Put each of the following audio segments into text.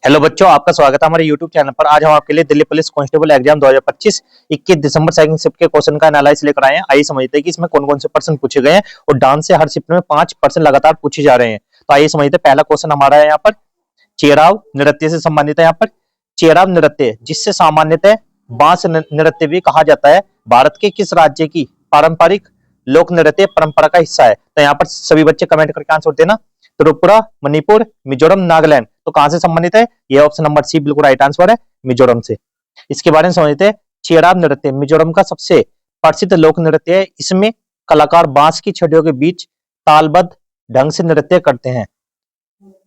Hello बच्चों, आपका स्वागत है हमारे यूट्यूब चैनल पर। आज हम आपके लिए दिल्ली पुलिस कांस्टेबल एग्जाम 2025 21 दिसंबर सेकंड शिफ्ट के क्वेश्चन का एनालिसिस लेकर आए हैं। आइए समझते हैं कि इसमें कौन कौन से प्रश्न पूछे गए हैं और डांस से हर शिफ्ट में 5 प्रश्न लगातार पूछे जा रहे हैं। तो आइए समझते हैं। पहला क्वेश्चन हमारा है यहाँ पर चेराव नृत्य से संबंधित है। यहाँ पर चेराव नृत्य, जिससे सामान्यतः बांस नृत्य भी कहा जाता है, भारत के किस राज्य की पारंपरिक लोक नृत्य परंपरा का हिस्सा है? तो यहाँ पर सभी बच्चे कमेंट करके आंसर देना। त्रिपुरा, मणिपुर, मिजोरम, नागालैंड। तो कहां से संबंधित है? ये ऑप्शन नंबर सी बिल्कुल राइट आंसर है, मिजोरम से। इसके बारे में समझते हैं। चेराव नृत्य मिजोरम का सबसे प्रसिद्ध लोक नृत्य है। इसमें कलाकार बांस की छड़ियों के बीच तालबद्ध ढंग से नृत्य करते हैं।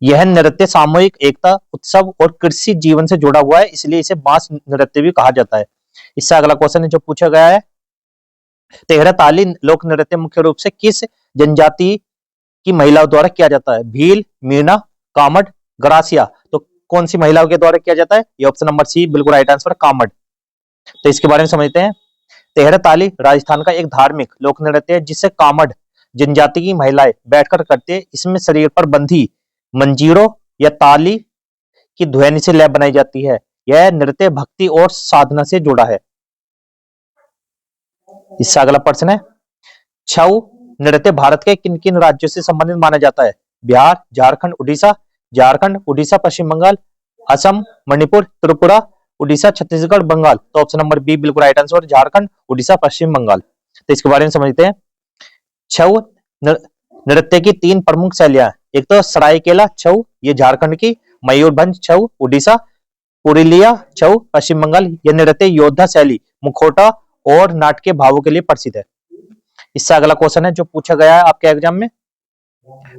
यह नृत्य सामूहिक एकता, उत्सव और कृषि जीवन से जुड़ा हुआ है, इसलिए इसे बांस नृत्य भी कहा जाता है। इससे अगला क्वेश्चन जो पूछा गया है, तेहरा ताली लोक नृत्य मुख्य रूप से किस जनजाति की महिलाओं द्वारा किया जाता है? भील, मीणा, कामड़, ग्रासिया। तो कौन सी महिलाओं के द्वारा किया जाता है? ये ऑप्शन नंबर सी बिल्कुल राइट आंसर, कामड़। तो इसके बारे में समझते हैं। तेहरा ताली राजस्थान का एक धार्मिक लोक नृत्य है, जिसे कामड़ जनजाति की महिलाएं बैठकर करते हैं। इसमें शरीर पर बंधी मंजीरों या ताली की ध्वनि से लय बनाई जाती है। यह नृत्य भक्ति और साधना से जुड़ा है। इससे अगला प्रश्न है, छऊ नृत्य भारत के किन किन राज्यों से संबंधित माना जाता है? बिहार, झारखंड, उड़ीसा, पश्चिम बंगाल, असम, मणिपुर, त्रिपुरा, उड़ीसा, छत्तीसगढ़, बंगाल। तो ऑप्शन नंबर बी बिल्कुल राइट आंसर, झारखंड, उड़ीसा, पश्चिम बंगाल। तो इसके बारे में समझते हैं। छऊ नृत्य की 3 प्रमुख शैलियां, एक तो सरायकेला छऊ, ये झारखंड की, मयूरभंज छऊ उड़ीसा, पुरुलिया छऊ पश्चिम बंगाल। यह नृत्य योद्धा शैली, मुखौटा और नाट्य भावों के लिए प्रसिद्ध है। इससे अगला क्वेश्चन है जो पूछा गया है आपके एग्जाम में,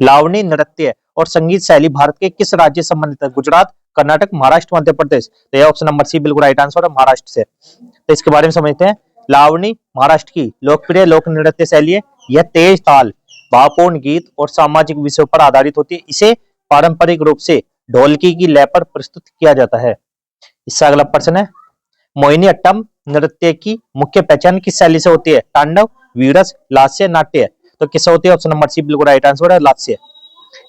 लावणी नृत्य और संगीत शैली भारत के किस राज्य से संबंधित है? गुजरात, कर्नाटक, महाराष्ट्र, मध्य प्रदेश। तो यह ऑप्शन नंबर सी बिल्कुल राइट आंसर है, महाराष्ट्र से। तो इसके बारे में समझते हैं। लावणी महाराष्ट्र की लोकप्रिय लोक नृत्य शैली है। यह तेज ताल, भावपूर्ण गीत और सामाजिक विषयों पर आधारित होती है। इसे पारंपरिक रूप से ढोलकी की लय पर प्रस्तुत किया जाता है। इससे अगला प्रश्न है, मोहिनी अट्टम नृत्य की मुख्य पहचान किस शैली से होती है? तांडव, वीरस, लास्य, नाट्य। तो किससे होती है? ऑप्शन नंबर सी बिल्कुल राइट आंसर है, लास्य।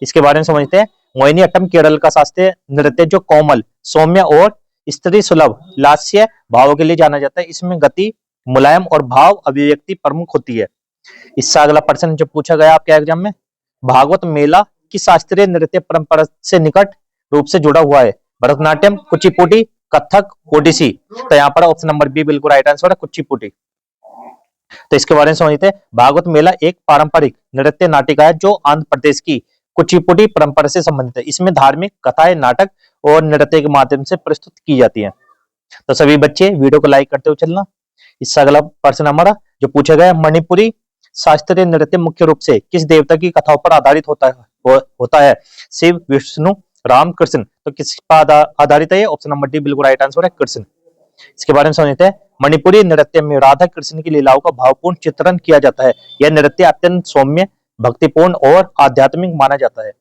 इसके बारे में समझते हैं। मोहिनी अट्टम केरल का शास्त्रीय नृत्य जो कोमल, सौम्य और स्त्री सुलभ लास्य भावों के लिए जाना जाता है। इसमें गति, मुलायम और भाव अभिव्यक्ति प्रमुख होती है। इससे अगला प्रश्न जो पूछा गया आपके एग्जाम में, भागवत मेला की शास्त्रीय नृत्य परंपरा से निकट रूप से जुड़ा हुआ है? भरतनाट्यम, कुचिपुड़ी, कथक, ओडिसी। तो यहाँ पर ऑप्शन नंबर बी बिल्कुल राइट आंसर है, कुचिपुड़ी। तो इसके बारे में समझते हैं। भागवत मेला एक पारंपरिक नृत्य नाटिका है जो आंध्र प्रदेश की कुचिपुड़ी परंपरा से संबंधित है। इसमें धार्मिक कथाएं, नाटक और नृत्य के माध्यम से प्रस्तुत की जाती हैं। तो सभी बच्चे वीडियो को लाइक करते हुए चलना। इससे अगला प्रश्न हमारा जो पूछा गया, मणिपुरी शास्त्रीय नृत्य मुख्य रूप से किस देवता की कथाओं पर आधारित होता है? शिव, विष्णु, राम, कृष्ण। तो किस पर आधारित है? ऑप्शन नंबर डी बिल्कुल राइट आंसर है, कृष्ण। इसके बारे में समझते हैं। मणिपुरी नृत्य में राधा कृष्ण की लीलाओं का भावपूर्ण चित्रण किया जाता है। यह नृत्य अत्यंत सौम्य, भक्तिपूर्ण और आध्यात्मिक माना जाता है।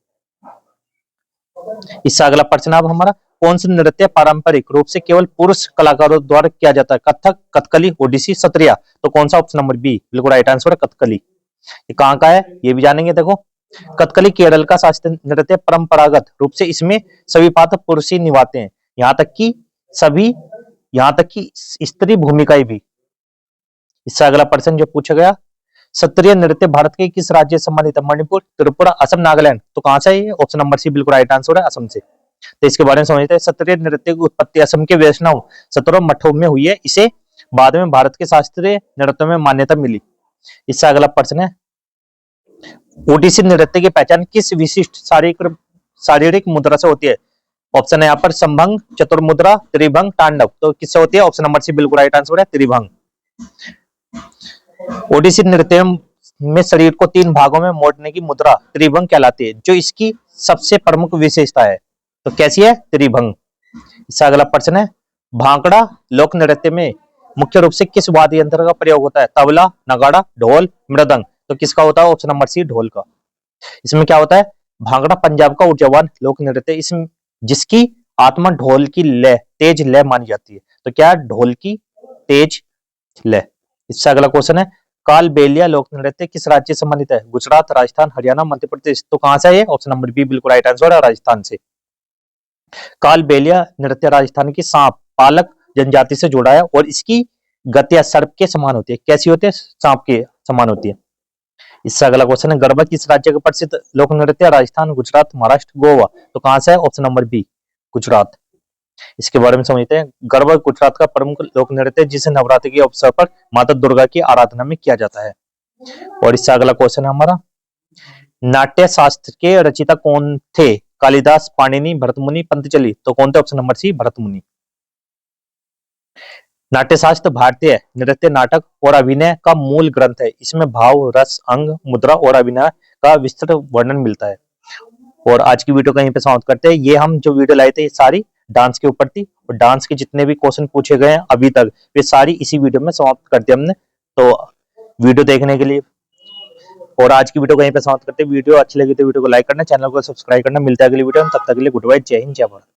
इससे अगला प्रश्न अब हमारा, कौन सा नृत्य पारंपरिक रूप से केवल पुरुष कलाकारों द्वारा किया जाता है? कथक, कथकली, ओडिसी, सत्रिया। तो कौन सा? ऑप्शन नंबर बी बिल्कुल राइट आंसर है, कथकली। ये कहाँ का है ये भी जानेंगे। देखो, कथकली केरल का शास्त्रीय नृत्य परंपरागत रूप से इसमें सभी पात्र पुरुष ही निभाते हैं, यहाँ तक कि स्त्री भूमिकाएं भी। इससे अगला प्रश्न जो पूछा गया, सत्रिय नृत्य भारत के किस राज्य से संबंधित है? मणिपुर, त्रिपुरा, असम, नागालैंड। तो कहां से है? ऑप्शन नंबर सी बिल्कुल राइट आंसर है, असम से। तो इसके बारे में समझते हैं। सत्रिय नृत्य की उत्पत्ति असम के वैष्णव सतरों मठों में हुई है। इसे बाद में भारत के शास्त्रीय नृत्य में मान्यता मिली। इससे अगला प्रश्न है, ओडिसी नृत्य की पहचान किस विशिष्ट शारीरिक मुद्रा से होती है? ऑप्शन है यहाँ पर संभंग, चतुर्मुद्रा, त्रिभंग, तांडव। तो किससे होती है? ऑप्शन नंबर सी बिल्कुल राइट आंसर है, त्रिभंग। ओडिसी नृत्य में शरीर को 3 भागों में मोड़ने की मुद्रा त्रिभंग कहलाती है, जो इसकी सबसे प्रमुख विशेषता है। तो कैसी है? त्रिभंग। इससे अगला प्रश्न है, भांगड़ा लोक नृत्य में मुख्य रूप से किस वाद्य यंत्र का प्रयोग होता है? तबला, नगाड़ा, ढोल, मृदंग। तो किसका होता है? ऑप्शन नंबर सी ढोल का। इसमें क्या होता है? भांगड़ा पंजाब का ऊर्जावान लोक नृत्य, इसमें जिसकी आत्मा ढोल की लय, तेज लय मानी जाती है। तो क्या? ढोल की तेज लय। इससे अगला क्वेश्चन है, कालबेलिया लोक नृत्य किस राज्य से संबंधित है? गुजरात, राजस्थान, हरियाणा, मध्य प्रदेश। तो कहां से है? ऑप्शन नंबर बी बिल्कुल राइट आंसर है, राजस्थान से। कालबेलिया नृत्य राजस्थान की सांप पालक जनजाति से जुड़ा है और इसकी गतियां सर्प के समान होती है। कैसी होती है? सांप के समान होती है। इससे अगला क्वेश्चन है, गरबा किस राज्य का प्रसिद्ध लोक नृत्य है? राजस्थान, गुजरात, महाराष्ट्र, गोवा। तो कहां से है? Option number B, Gujarat. इसके बारे में समझते हैं। गरबा गुजरात का प्रमुख लोक नृत्य है जिसे नवरात्रि के अवसर पर माता दुर्गा की आराधना में किया जाता है। और इससे अगला क्वेश्चन है हमारा, नाट्य शास्त्र के रचयिता कौन थे? कालिदास, पाणिनि, भरतमुनि, पंतजलि। तो कौन थे? Option number C, Bharatmuni. Natyashastra भारतीय नृत्य, नाटक और अभिनय का मूल ग्रंथ है। इसमें भाव, रस, अंग, मुद्रा और अभिनय का विस्तृत वर्णन मिलता है। और आज की वीडियो कहीं पे समाप्त करते हैं। ये हम जो वीडियो लाए थे ये सारी डांस के ऊपर थी और डांस के जितने भी क्वेश्चन पूछे गए हैं अभी तक वे सारी इसी वीडियो में समाप्त कर दिया हमने। तो वीडियो देखने के लिए और आज की वीडियो कहीं पे समाप्त करते हैं। वीडियो अच्छी लगी तो वीडियो को लाइक करना, चैनल को सब्सक्राइब करना। मिलता है अगली वीडियो में, तब तक के लिए गुड बाय, जय हिंद, जय भारत।